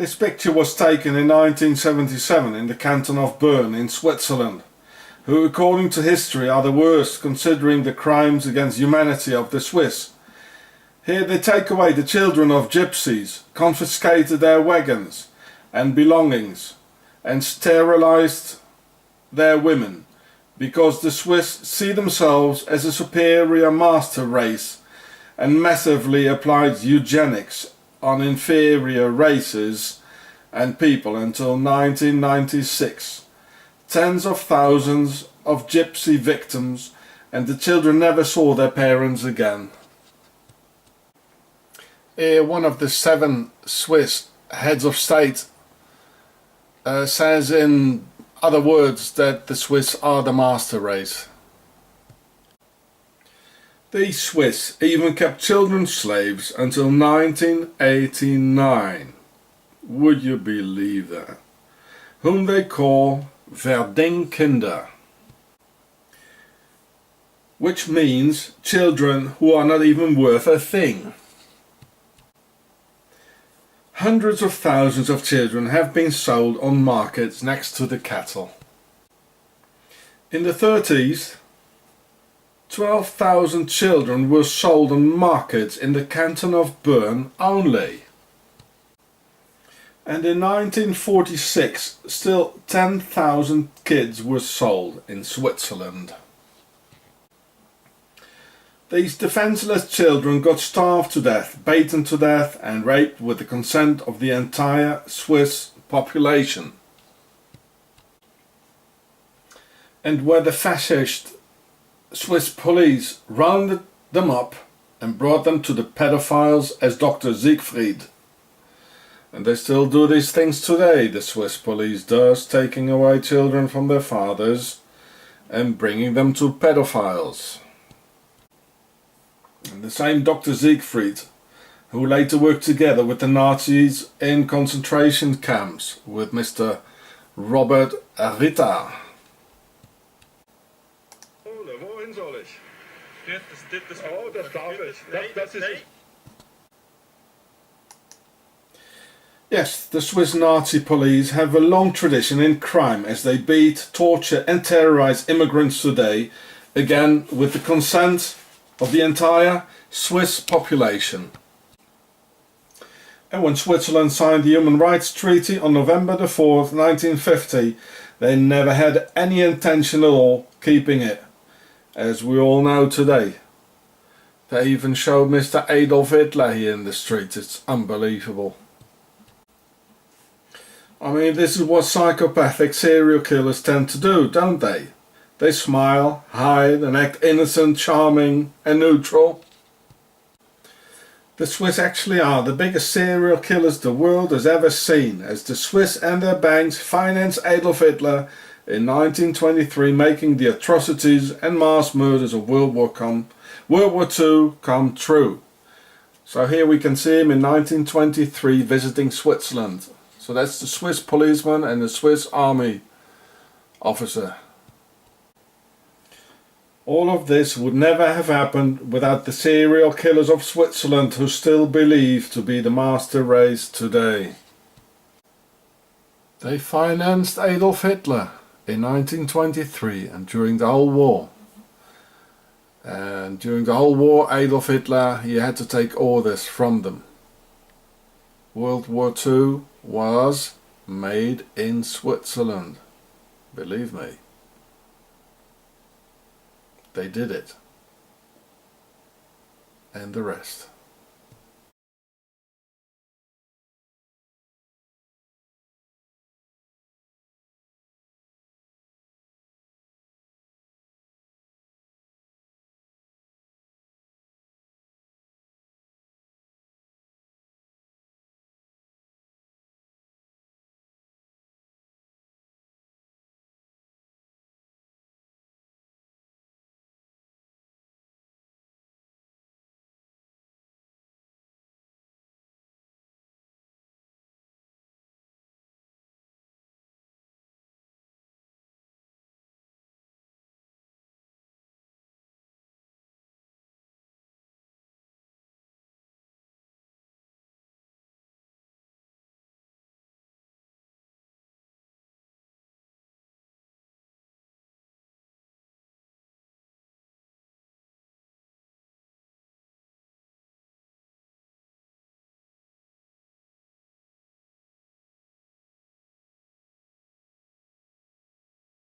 This picture was taken in 1977 in the canton of Bern in Switzerland, who according to history are the worst considering the crimes against humanity of the Swiss. Here they take away the children of Gipsies, confiscated their wagons and belongings and sterilized their women, because the Swiss see themselves as a superior master race and massively applied eugenics on inferior races and people until 1996. Tens of thousands of gypsy victims, and the children never saw their parents again. Here one of the 7 Swiss heads of state says in other words that the Swiss are the master race. These Swiss even kept children slaves until 1989. Would you believe that? Whom they call Verdingkinder, which means children who are not even worth a thing. Hundreds of thousands of children have been sold on markets next to the cattle. In the 30s, 12,000 children were sold on markets in the canton of Bern only. And in 1946, still 10,000 kids were sold in Switzerland. These defenseless children got starved to death, beaten to death and raped with the consent of the entire Swiss population. And where the fascist Swiss police rounded them up and brought them to the pedophiles as Dr. Siegfried. And they still do these things today, the Swiss police does, taking away children from their fathers and bringing them to pedophiles. And the same Dr. Siegfried, who later worked together with the Nazis in concentration camps with Mr. Robert Ritter. Wohin soll ich? Oh, das darf ich. Das ist... Yes, the Swiss Nazi police have a long tradition in crime as they beat, torture and terrorize immigrants today, again with the consent of the entire Swiss population. And when Switzerland signed the Human Rights Treaty on November the 4th, 1950, they never had any intention at all keeping it, as we all know today. They even showed Mr. Adolf Hitler here in the streets. It's unbelievable. I mean, this is what psychopathic serial killers tend to do, don't they? They smile, hide and act innocent, charming and neutral. The Swiss actually are the biggest serial killers the world has ever seen, as the Swiss and their banks financed Adolf Hitler in 1923, making the atrocities and mass murders of World War II come true. So here we can see him in 1923 visiting Switzerland. So that's the Swiss policeman and the Swiss army officer. All of this would never have happened without the serial killers of Switzerland, who still believe to be the master race today. They financed Adolf Hitler in 1923 and during the whole war. And during the whole war, Adolf Hitler, he had to take orders from them. World War II was made in Switzerland, believe me. They did it. And the rest.